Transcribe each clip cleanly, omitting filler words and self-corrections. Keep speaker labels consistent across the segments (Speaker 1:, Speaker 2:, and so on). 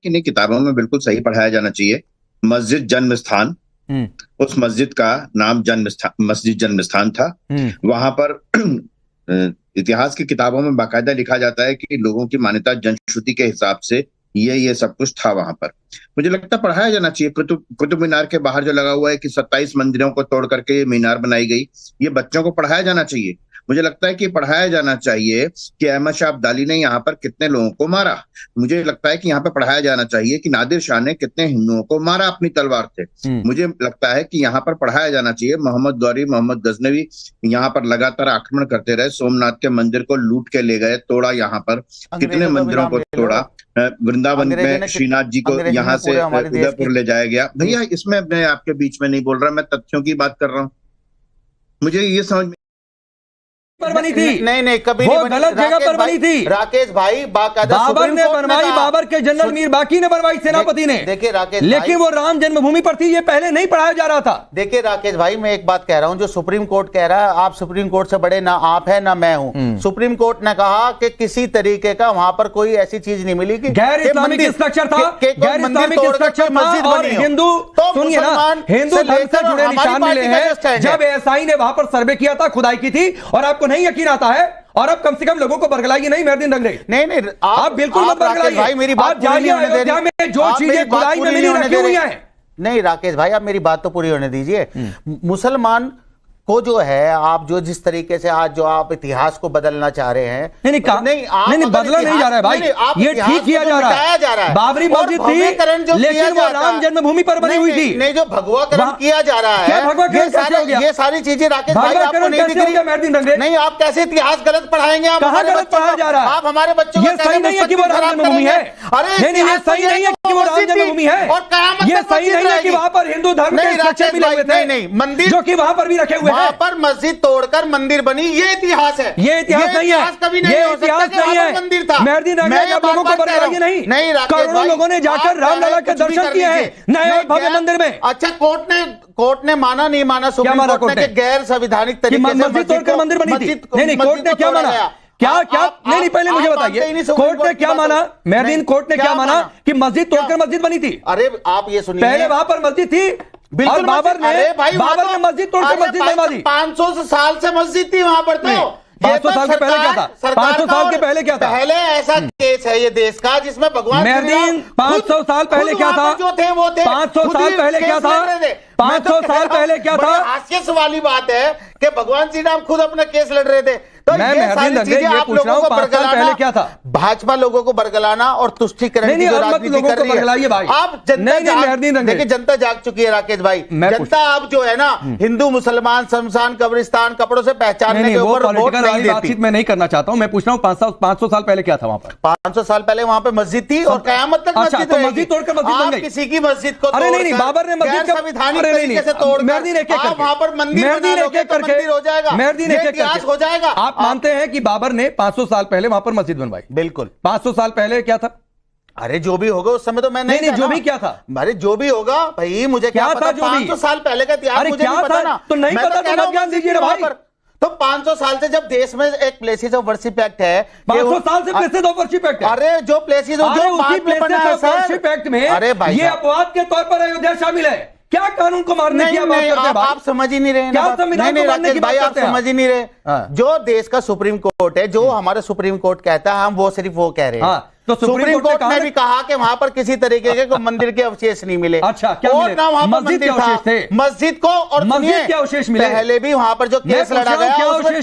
Speaker 1: कि नहीं, किताबों में बिल्कुल सही पढ़ाया जाना चाहिए। मस्जिद जन्म स्थान, उस मस्जिद का नाम मस्जिद जन्म स्थान था। वहां पर इतिहास की किताबों में बाकायदा लिखा जाता है कि लोगों की मान्यता जनश्रुति के हिसाब से ये सब कुछ था वहां पर। मुझे लगता है पढ़ाया जाना चाहिए। कुतुब मीनार के बाहर जो लगा हुआ है कि 27 मंदिरों को तोड़ करके मीनार बनाई गई, ये बच्चों को पढ़ाया जाना चाहिए। मुझे लगता है कि पढ़ाया जाना चाहिए कि अहमद शाह अब्दाली ने यहाँ पर कितने लोगों को मारा। मुझे लगता है कि यहाँ पर पढ़ाया जाना चाहिए कि नादिर शाह ने कितने हिंदुओं को मारा अपनी तलवार से। मुझे लगता है कि यहाँ पर पढ़ाया जाना चाहिए मोहम्मद गौरी, मोहम्मद गजनवी यहाँ पर लगातार आक्रमण करते रहे, सोमनाथ के मंदिर को लूट के ले गए, तोड़ा, यहाँ पर कितने मंदिरों को तोड़ा, वृंदावन में श्रीनाथ जी को यहाँ से उदयपुर ले जाया गया। भैया इसमें मैं आपके बीच में नहीं बोल रहा, मैं तथ्यों की बात कर रहा हूँ। मुझे ये समझ
Speaker 2: पर बनी थी,
Speaker 3: नहीं कभी
Speaker 2: वो गलत जगह पर बनी थी।
Speaker 3: राकेश भाई,
Speaker 2: बाबर ने बनवाई, बाबर के जनरल मीर बाकी ने बनवाई, सेनापति ने।
Speaker 3: देखिए राकेश,
Speaker 2: लेकिन वो राम जन्मभूमि पर थी, ये पहले नहीं पढ़ाया जा रहा था।
Speaker 3: देखिए राकेश भाई, मैं एक बात कह रहा हूं, जो सुप्रीम कोर्ट कह रहा है, आप सुप्रीम कोर्ट से बड़े ना आप है ना मैं हूं। सुप्रीम कोर्ट ने कहा कि किसी तरीके का वहां पर कोई ऐसी चीज नहीं मिली कि
Speaker 2: गैर इस्लामिक स्ट्रक्चर था, गैर इस्लामिक स्ट्रक्चर मस्जिद बनी। हिंदू, सुनिए ना, हिंदू धर्म से जुड़े निशान मिले हैं। जब एएसआई ने वहां पर सर्वे किया था, खुदाई की थी, और आपको नहीं यकीन आता है, और अब कम से कम लोगों को बरगलाइए नहीं मेहरदीन रंगरे।
Speaker 3: नहीं
Speaker 2: आप बिल्कुल मत बरगलाइए
Speaker 3: भाई, मेरी बात
Speaker 2: जाइए अयोध्या में जो चीजें खुदाई में मिली रखी हुई हैं।
Speaker 3: नहीं राकेश भाई, आप मेरी बात तो पूरी होने दीजिए। मुसलमान को जो है, आप जो जिस तरीके से आज जो आप इतिहास को बदलना चाह रहे हैं,
Speaker 2: नहीं बदला नहीं जा रहा है भाई, ये ठीक किया जा रहा है। बाबरी मस्जिद थी, लेकिन वो राम जन्मभूमि पर बनी हुई थी।
Speaker 3: नहीं, जो भगवाकरण किया जा रहा है, ये सारी चीजें राकेश भाई आपको नहीं दिख रही। नहीं, आप कैसे इतिहास गलत पढ़ाएंगे? आप
Speaker 2: कहां गलत पढ़ाया जा रहा है?
Speaker 3: आप हमारे बच्चों को
Speaker 2: सही नहीं है कि वो राम जन्मभूमि है।
Speaker 3: अरे
Speaker 2: नहीं, ये सही नहीं है कि वो राम जन्मभूमि है, और ये सही नहीं है कि वहां पर हिंदू धर्म के स्ट्रक्चर मिले हुए थे।
Speaker 3: नहीं, मंदिर
Speaker 2: जो कि वहां पर भी रखे हुए हैं,
Speaker 3: वहां पर मस्जिद तोड़कर मंदिर बनी, ये इतिहास है।
Speaker 2: ये इतिहास नहीं है,
Speaker 3: कभी
Speaker 2: ये इतिहास नहीं है।
Speaker 3: मंदिर था।
Speaker 2: मेहरदीन रंगरे, आप लोगों को बरगलाइए नहीं। करोड़ों लोगों ने जाकर रामलला के दर्शन किए हैं नए और भव्य मंदिर में।
Speaker 3: अच्छा, कोर्ट ने माना नहीं माना, सुप्रीम कोर्ट ने गैर संवैधानिक तरीके से
Speaker 2: मस्जिद तोड़कर मंदिर बनी थी। नहीं, कोर्ट ने क्या माना? क्या नहीं, पहले मुझे बताइए, कोर्ट ने क्या माना? मेहरदीन, कोर्ट ने क्या माना कि मस्जिद तोड़कर मस्जिद बनी थी?
Speaker 3: अरे आप ये सुनिए,
Speaker 2: पहले वहां पर मस्जिद थी, और बाबर ने मस्जिद तोड़कर मस्जिद बनवा दी।
Speaker 3: 500 साल से मस्जिद थी वहां पर। तो
Speaker 2: 500 साल के पहले क्या था? 500 साल के पहले क्या था?
Speaker 3: पहले ऐसा केस है ये देश का जिसमें भगवान
Speaker 2: मेहरदीन, 500 साल पहले क्या था?
Speaker 3: जो थे वो थे।
Speaker 2: 500 साल पहले क्या था? 500 साल पहले क्या था?
Speaker 3: हास्य वाली बात है कि भगवान श्री राम खुद अपना केस लड़ रहे थे। तो
Speaker 2: मैं मेहरदीन रंगरे ये पूछ रहा हूं, 5 साल पहले क्या था?
Speaker 3: भाजपा लोगों को बरगलाना और तुष्टीकरण की जो राजनीति कर रही है,
Speaker 2: भाई
Speaker 3: आप देखिए, जनता जाग चुकी है राकेश भाई। जनता अब जो है ना, हिंदू मुसलमान शमशान कब्रिस्तान कपड़ों से पहचानने के ऊपर वोट नहीं देती।
Speaker 2: बातचीत मैं नहीं करना चाहता हूं, मैं पूछ रहा हूं 500 साल पहले क्या था वहां पर?
Speaker 3: 500 साल पहले वहां पर मस्जिद थी और कयामत तक मस्जिद रहेगी।
Speaker 2: मस्जिद तोड़कर मस्जिद बन गई।
Speaker 3: किसी की मस्जिद को
Speaker 2: अरे नहीं, बाबर ने मस्जिद
Speaker 3: संवैधानिक तरीके से तोड़कर आप वहां पर मंदिर हो जाएगा, इतिहास हो जाएगा।
Speaker 2: आप मानते हैं कि बाबर ने 500 साल पहले वहां पर मस्जिद बनवाई?
Speaker 3: बिल्कुल।
Speaker 2: 500 साल पहले क्या था?
Speaker 3: अरे जो भी होगा उस समय तो मैं नहीं
Speaker 2: जो भी क्या था?
Speaker 3: अरे जो भी होगा भाई, मुझे क्या पता? 500 साल पहले का इतिहास मुझे नहीं पता ना।
Speaker 2: तो नहीं पता तो मत ज्ञान दीजिए भाई।
Speaker 3: तो 500 साल से जब देश में एक प्लेसेस ऑफ वर्शिप एक्ट है,
Speaker 2: 500 साल से प्लेसेस ऑफ वर्शिप एक्ट है।
Speaker 3: अरे जो प्लेसेस ऑफ
Speaker 2: वर्शिप एक्ट में, अरे भाई, ये अपवाद के तौर पर अयोध्या शामिल है। क्या कानून को मारने की बात करते हैं?
Speaker 3: आप समझ ही नहीं रहे।
Speaker 2: क्या संविधान को मारने की बात
Speaker 3: भाई, आप
Speaker 2: करते हैं?
Speaker 3: समझ ही नहीं रहे। जो देश का सुप्रीम कोर्ट है, जो हमारा सुप्रीम कोर्ट कहता है, हम वो सिर्फ वो कह रहे हैं। तो सुप्रीम कोर्ट ने भी कहा कि वहां पर किसी तरीके के मंदिर के अवशेष नहीं मिले।
Speaker 2: अच्छा, क्या मिले?
Speaker 3: ना वहां पर
Speaker 2: मस्जिद के अवशेष थे।
Speaker 3: मस्जिद को और
Speaker 2: मस्जिद के अवशेष मिले।
Speaker 3: पहले भी वहां पर जो केस लड़ा गया उसमें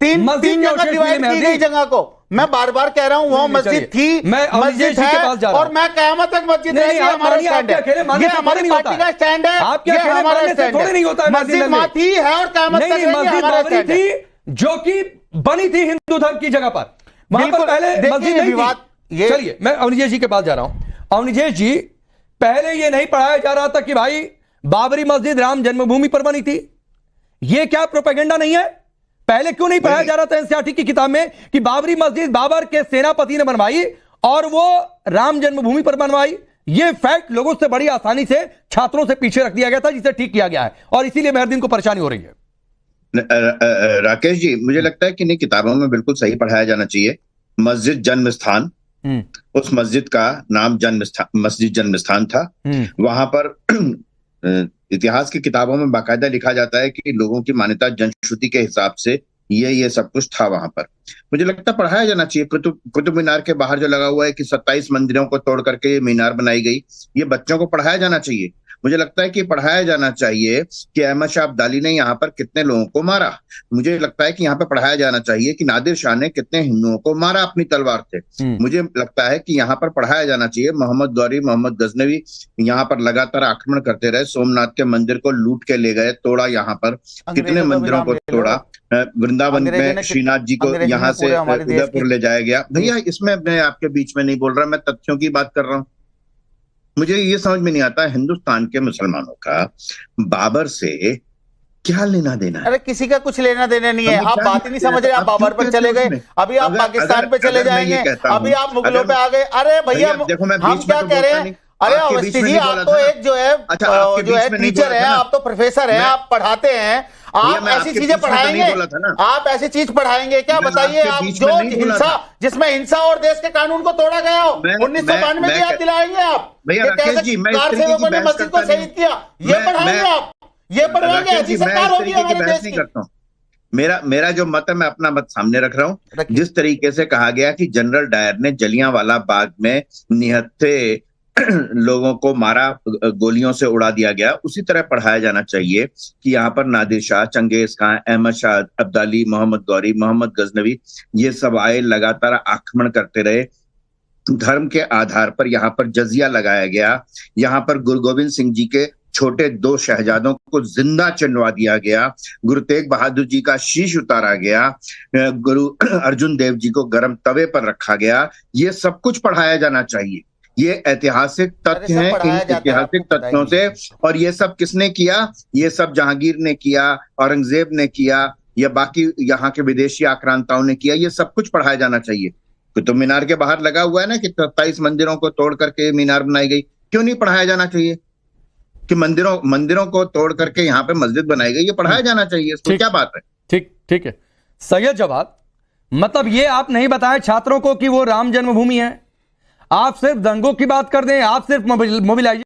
Speaker 3: तीन जगह डिवाइड की गई जगह को। मैं बार बार कह रहा हूं, वो मस्जिद थी, मस्जिद है, और मैं क़यामत तक मस्जिद रहेगी। हमारा स्टैंड है, ये हमारी पार्टी का स्टैंड है, ये हमारा स्टैंड है। मस्जिद वहां थी है और क़यामत तक रहेगी, हमारा स्टैंड है।
Speaker 2: जो कि बनी थी हिंदू धर्म की जगह पर, वहां पर पहले मस्जिद नहीं थी। चलिए, मैं अवनिजेश जी के पास जा रहा हूं। अवनिजेश जी, पहले ये नहीं पढ़ाया जा रहा था कि भाई बाबरी मस्जिद राम जन्मभूमि पर बनी थी? ये क्या प्रोपेगेंडा नहीं है? पहले क्यों नहीं पढ़ाया जा रहा था एनसीईआरटी की किताब में कि बाबरी मस्जिद बाबर के सेनापति ने बनवाई और वो राम जन्मभूमि पर बनवाई? ये फैक्ट लोगों से बड़ी आसानी से छात्रों से पीछे रख दिया गया था, जिसे ठीक किया गया है, और इसीलिए मेहरदीन को परेशानी हो रही है।
Speaker 1: राकेश जी, मुझे लगता है कि नहीं, किताबों में बिल्कुल सही पढ़ाया जाना चाहिए। मस्जिद जन्म स्थान, उस मस्जिद का नाम मस्जिद जन्मस्थान था। वहां पर इतिहास की किताबों में बाकायदा लिखा जाता है कि लोगों की मान्यता जनश्रुति के हिसाब से ये सब कुछ था वहां पर। मुझे लगता है पढ़ाया जाना चाहिए। कुतुब मीनार के बाहर जो लगा हुआ है कि 27 मंदिरों को तोड़ करके ये मीनार बनाई गई, ये बच्चों को पढ़ाया जाना चाहिए। मुझे लगता है कि पढ़ाया जाना चाहिए कि अहमद शाह अब्दाली ने यहाँ पर कितने लोगों को मारा। मुझे लगता है कि यहाँ पर पढ़ाया जाना चाहिए कि नादिर शाह ने कितने हिंदुओं को मारा अपनी तलवार से। मुझे लगता है कि यहाँ पर पढ़ाया जाना चाहिए मोहम्मद गौरी, मोहम्मद गजनवी यहाँ पर लगातार आक्रमण करते रहे, सोमनाथ के मंदिर को लूट के ले गए, तोड़ा, यहाँ पर कितने मंदिरों को तोड़ा, वृंदावन में श्रीनाथ जी को यहाँ से उदयपुर ले जाया गया। भैया इसमें मैं आपके बीच में नहीं बोल रहा, मैं तथ्यों की बात कर रहा हूँ। मुझे ये समझ में नहीं आता हिंदुस्तान के मुसलमानों का बाबर से क्या लेना देना।
Speaker 3: अरे किसी का कुछ लेना देना नहीं है। आप बात ही नहीं समझ रहे। आप बाबर पर चले गए, अभी आप पाकिस्तान पे चले जाएंगे, अभी आप मुगलों पे आ गए। अरे भैया
Speaker 1: देखो, मैं
Speaker 3: हम क्या कह रहे हैं? अरे अवस्थी जी, आप तो एक जो है टीचर है, आप तो प्रोफेसर हैं, आप पढ़ाते हैं, आप ऐसी चीजें पढ़ाएंगे, आप ऐसी चीज पढ़ाएंगे क्या? बताइए आप, जो हिंसा, जिसमें हिंसा और देश के कानून को तोड़ा गया हो 1992 की याद दिलाएंगे आप? कार सेवकों ने मस्जिद को शहीद किया, ये पढ़ाएंगे आप? ये पढ़वाएंगे? ऐसी सरकार होगी हमारे देश की।
Speaker 1: मेरा जो मत है मैं अपना मत सामने रख रहा हूं। जिस तरीके से कहा गया कि जनरल डायर ने जलियांवाला बाग में निहत्थे लोगों को मारा, गोलियों से उड़ा दिया गया, उसी तरह पढ़ाया जाना चाहिए कि यहाँ पर नादिर शाह, चंगेज खान, अहमद शाह अब्दाली, मोहम्मद गौरी, मोहम्मद गजनवी, ये सब आए, लगातार आक्रमण करते रहे, धर्म के आधार पर यहाँ पर जजिया लगाया गया, यहाँ पर गुरु गोविंद सिंह जी के छोटे 2 शहजादों को जिंदा चिनवा दिया गया, गुरु तेग बहादुर जी का शीश उतारा गया, गुरु अर्जुन देव जी को गर्म तवे पर रखा गया। ये सब कुछ पढ़ाया जाना चाहिए। ये ऐतिहासिक तथ्य हैं, इन ऐतिहासिक तथ्यों से। और ये सब किसने किया? ये सब जहांगीर ने किया, औरंगजेब ने किया, या बाकी यहाँ के विदेशी आक्रांताओं ने किया। ये सब कुछ पढ़ाया जाना चाहिए। कुतुब मीनार के बाहर लगा हुआ है ना कि 27 मंदिरों को तोड़ करके मीनार बनाई गई, क्यों नहीं पढ़ाया जाना चाहिए कि मंदिरों को तोड़ करके यहाँ पे मस्जिद बनाई गई? ये पढ़ाया जाना चाहिए। इसको क्या बात है?
Speaker 2: ठीक है, सही जवाब। मतलब ये आप नहीं बताए छात्रों को कि वो राम जन्मभूमि है, आप सिर्फ दंगों की बात कर दें, आप सिर्फ मोबिलाइजेशन